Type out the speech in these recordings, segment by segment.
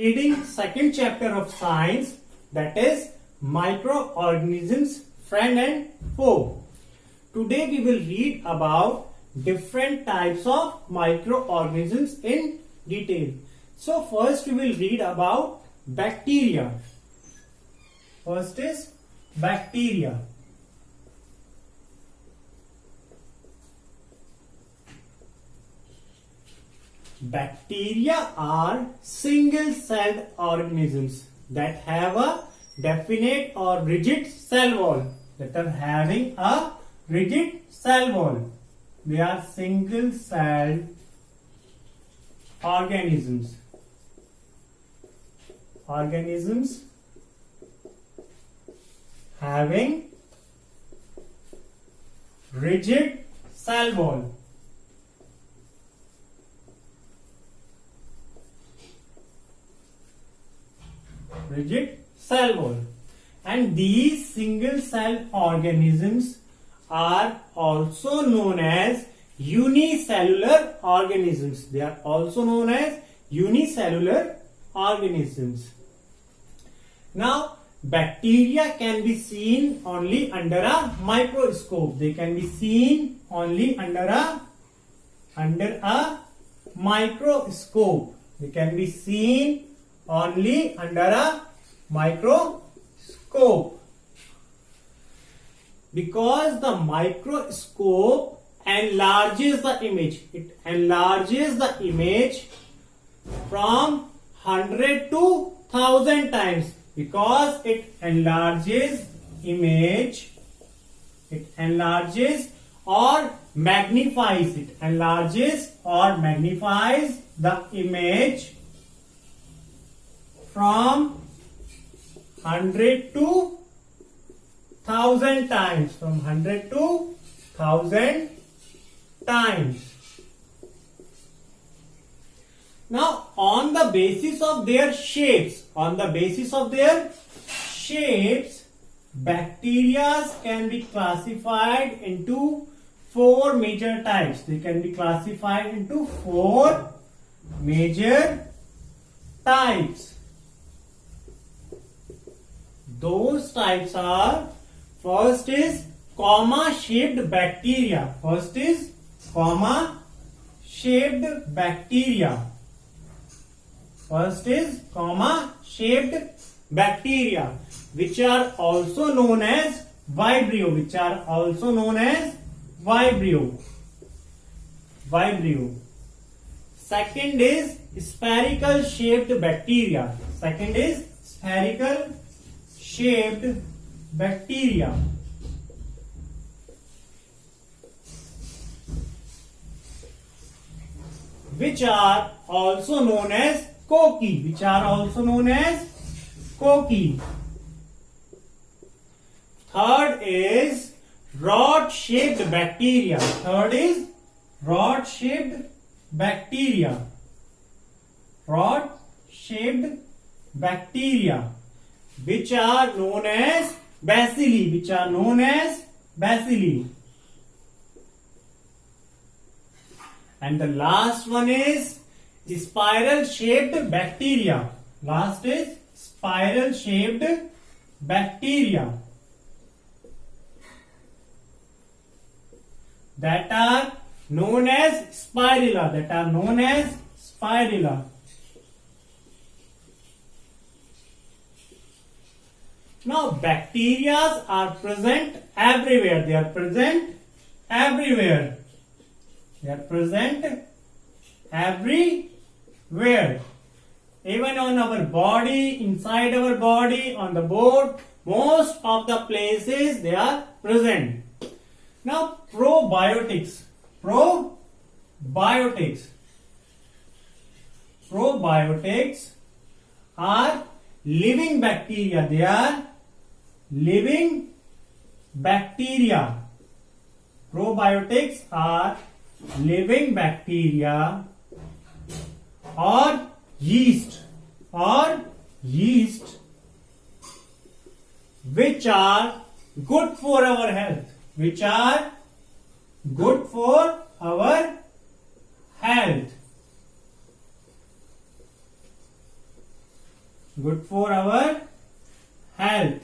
reading second chapter of science, that is microorganisms, friend and foe. Today we will read about different types of microorganisms in detail. So first we will read about bacteria. First is bacteria. Bacteria are single-celled organisms that have a definite or rigid cell wall. That are having a rigid cell wall. They are single-celled organisms. Organisms having rigid cell wall. Rigid cell wall. And these single cell organisms are also known as unicellular organisms. They are also known as unicellular organisms. Now, bacteria can be seen only under a microscope. They can be seen only under a microscope. They can be seen only under a microscope. Because the microscope enlarges the image. It enlarges the image from 100 to 1000 times. Because it enlarges image, it enlarges or magnifies. It enlarges or magnifies the image from 100 to 1000 times. From 100 to 1000 times. Now, on the basis of their shapes, bacteria can be classified into 4 major types. They can be classified into 4 major types. Those types are, first is comma-shaped bacteria. First is comma-shaped bacteria. First is comma-shaped bacteria, which are also known as vibrio. Second is spherical-shaped bacteria. Which are also known as Koki. Third is rod-shaped bacteria. Which are known as bacilli. And the last one is spiral-shaped bacteria. That are known as spirilla. Now, bacteria are present everywhere. They are present everywhere. Even on our body, inside our body, on the board, most of the places they are present. Now, probiotics. Probiotics are living bacteria. They are living bacteria. Probiotics are living bacteria or yeast, which are good for our health. good for our health,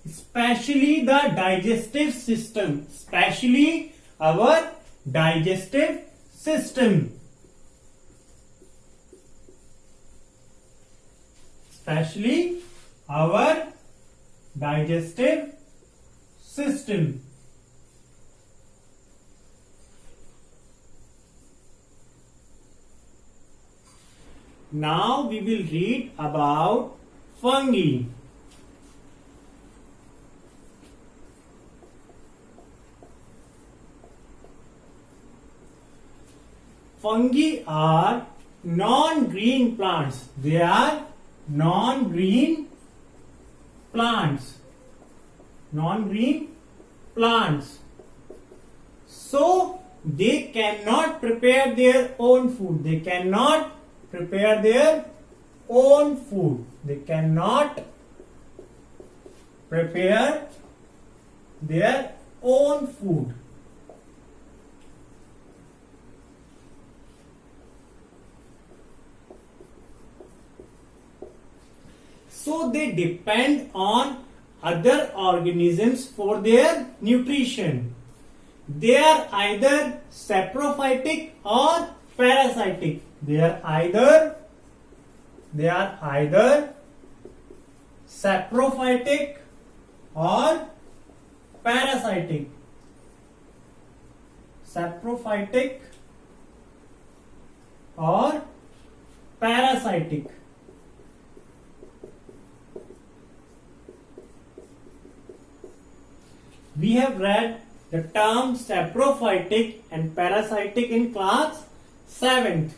especially the digestive system, especially our digestive system, especially our digestive system. Now we will read about fungi. Fungi are non-green plants. They are non-green plants. Non-green plants. So they cannot prepare their own food. They cannot prepare their own food. They cannot prepare their own food. So they depend on other organisms for their nutrition. They are either saprophytic or parasitic. They are either saprophytic or parasitic. Saprophytic or parasitic. We have read the term saprophytic and parasitic in class 7th.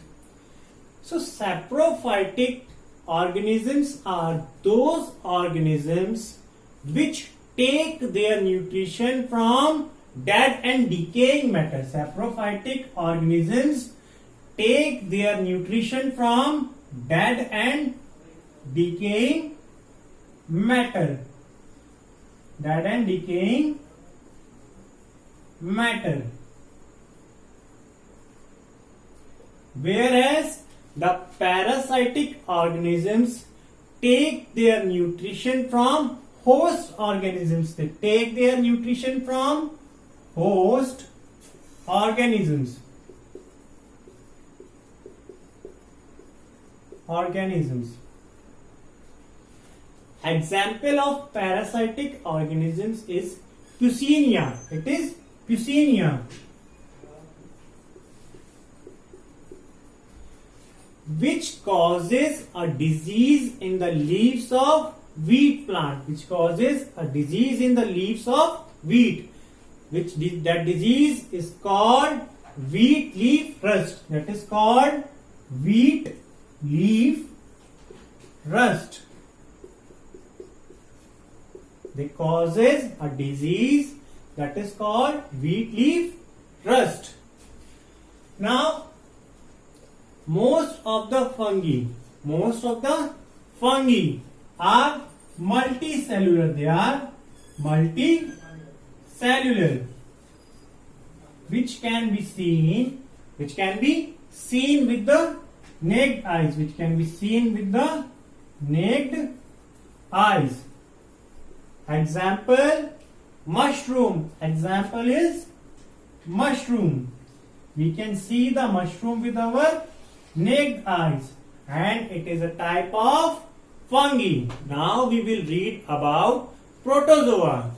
So saprophytic organisms are those organisms which take their nutrition from dead and decaying matter. Saprophytic organisms take their nutrition from dead and decaying matter. Dead and decaying matter. Whereas the parasitic organisms take their nutrition from host organisms. They take their nutrition from host organisms. Example of parasitic organisms is Puccinia. It is Puccinia. Which causes a disease in the leaves of wheat plant. Which causes a disease in the leaves of wheat. That disease is called wheat leaf rust. That is called wheat leaf rust. They causes a disease that is called wheat leaf rust. Now, most of the fungi are multicellular. They are multicellular, which can be seen with the naked eyes. Example, mushroom. Example is mushroom. We can see the mushroom with our naked eyes, and it is a type of fungi. Now we will read about protozoa.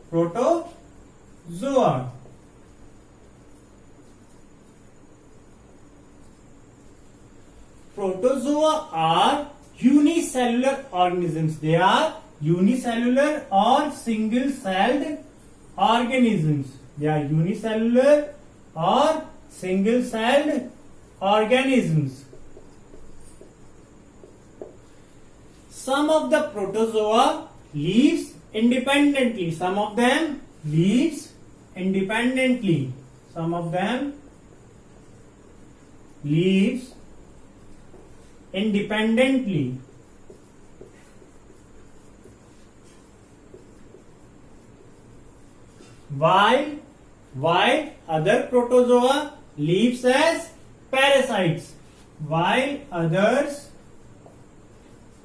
Protozoa. Protozoa are unicellular organisms. They are unicellular or single-celled organisms. They are unicellular or single-celled organisms. Some of the protozoa lives independently. Some of them lives independently. Some of them lives independently. While other protozoa lives as parasites. While others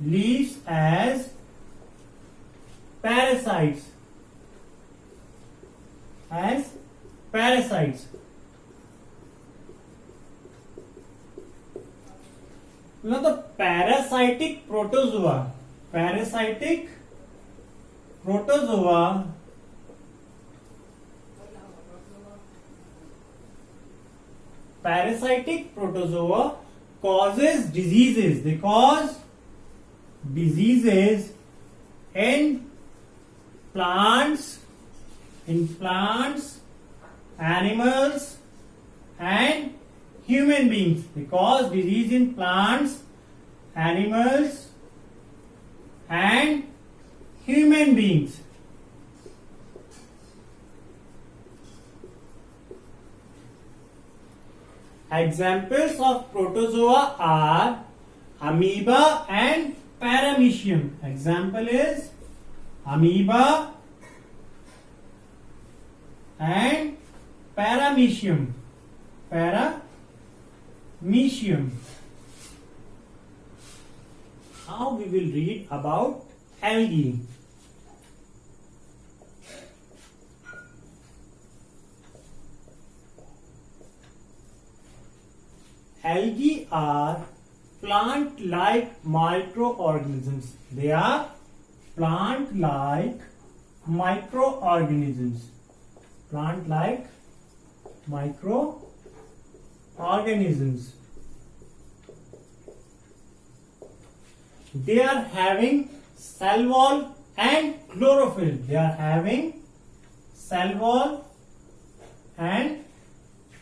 lives as parasites. As parasites. Now the parasitic protozoa. Parasitic protozoa causes diseases. They cause diseases in plants, animals, and human beings. They cause disease in plants, animals, and human beings. Examples of protozoa are amoeba and paramecium. Example is amoeba and paramecium. Paramecium. Now we will read about algae. Algae are plant-like microorganisms. They are plant-like microorganisms. Plant-like microorganisms. They are having cell wall and chlorophyll. They are having cell wall and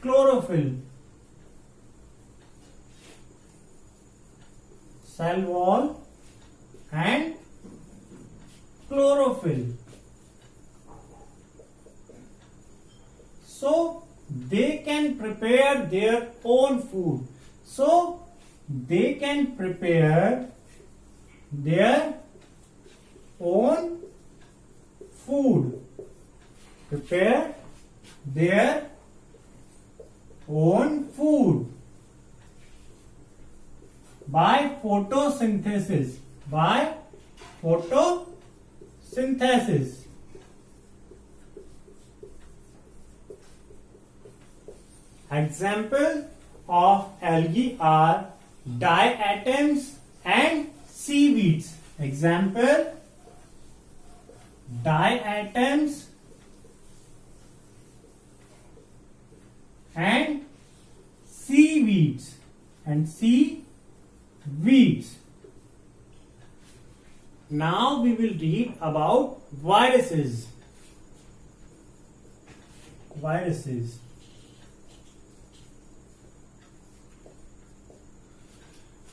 chlorophyll. Cell wall and chlorophyll. So they can prepare their own food. So they can prepare their own food. Prepare their own food by photosynthesis. By photosynthesis. Examples of algae are diatoms and seaweeds. Example: diatoms and seaweeds. Now we will read about viruses.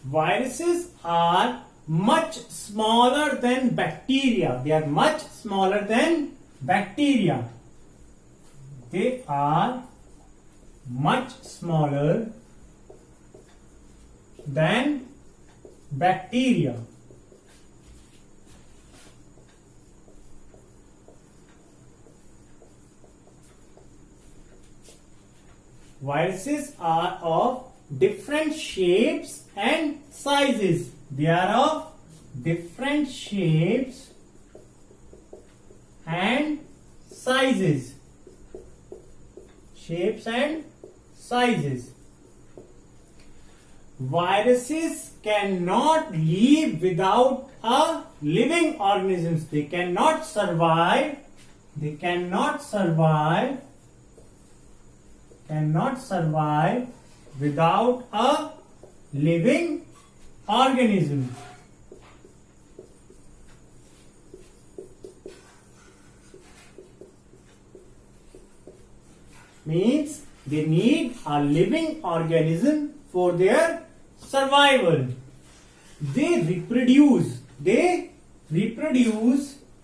Viruses are much smaller than bacteria. They are much smaller than bacteria. They are much smaller than bacteria. Viruses are of different shapes and sizes. They are of different shapes and sizes. Viruses cannot live without a living organism. They cannot survive. Without a living organism. Means they need a living organism for their survival. They reproduce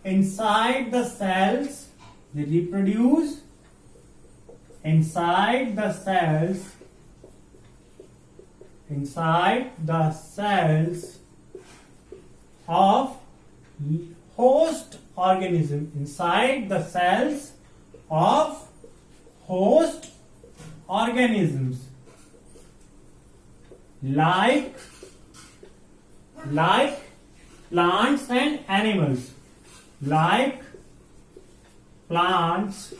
inside the cells. They reproduce inside the cells of host organism. Inside the cells of host organisms, like plants and animals. Like plants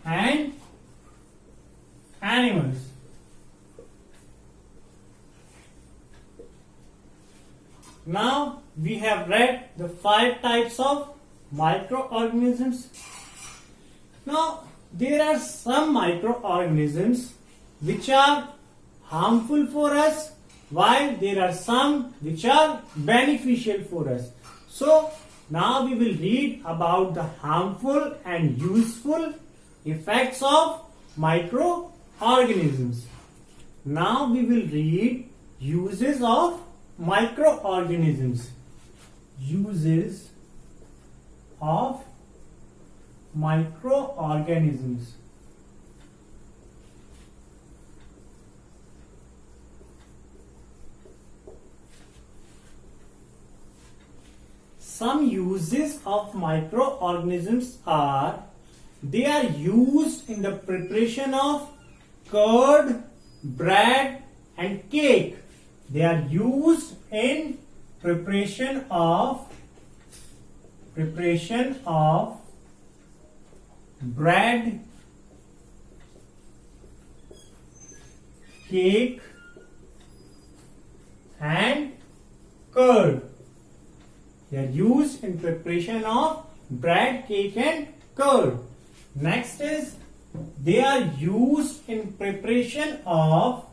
and animals. Now we have read the 5 types of microorganisms. Now there are some microorganisms which are harmful for us, while there are some which are beneficial for us. So now we will read about the harmful and useful effects of microorganisms. Now we will read uses of microorganisms. Uses of microorganisms. Some uses of microorganisms are: they are used in the preparation of curd, bread and cake. They are used in preparation of bread, cake and curd. They are used in preparation of bread, cake and curd. Next is, they are used in preparation of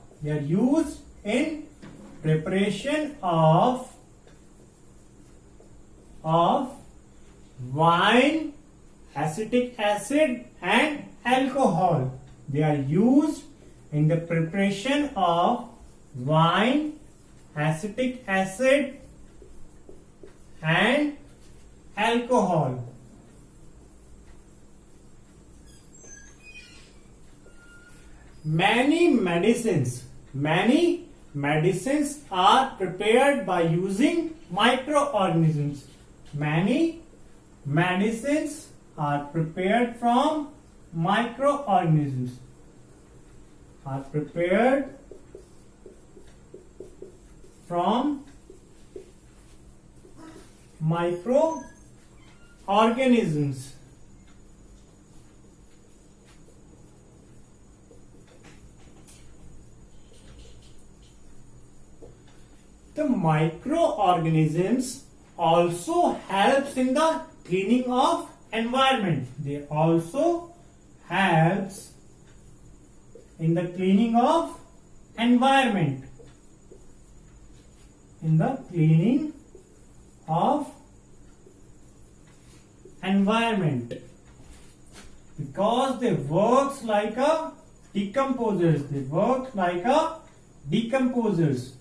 wine, acetic acid and alcohol. They are used in the preparation of wine, acetic acid and alcohol. Many medicines are prepared by using microorganisms. Many medicines are prepared from microorganisms. The microorganisms also helps in the cleaning of environment. They also helps in the cleaning of environment. Because they work like a decomposers.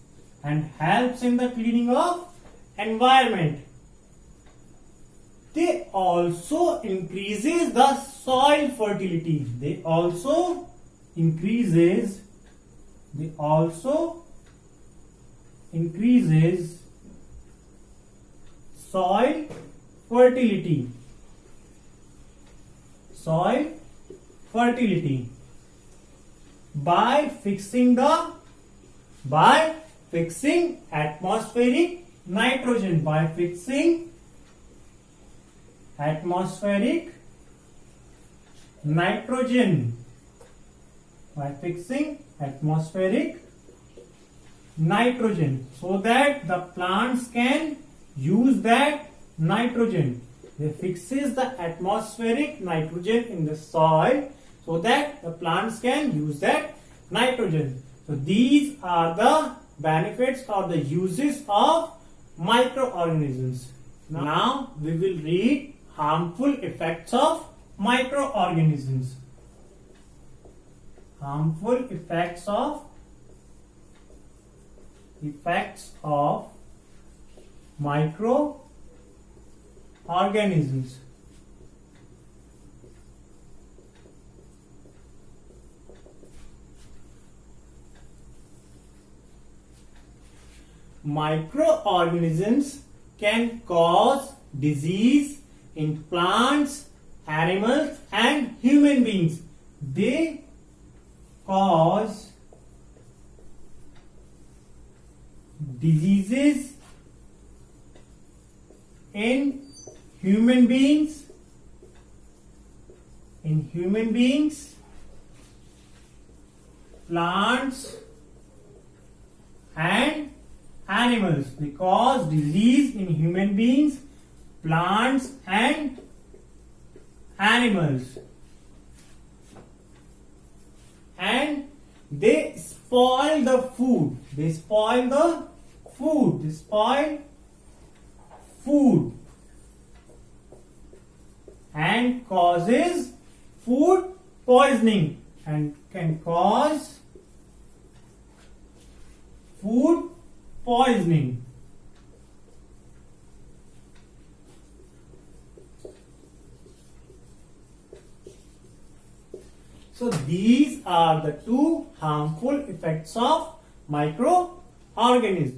And helps in the cleaning of environment. They also increases the soil fertility. Increases soil fertility. By fixing atmospheric nitrogen. So that the plants can use that nitrogen. They fixes the atmospheric nitrogen in the soil so that the plants can use that nitrogen. So these are the benefits or the uses of microorganisms. Now we will read harmful effects of microorganisms. Harmful effects of microorganisms. Microorganisms can cause disease in plants, animals and human beings. They cause diseases in human beings, plants and animals, because disease in human beings, plants and animals, and they spoil the food, and causes food poisoning, and can cause food poisoning. So these are the two harmful effects of microorganisms.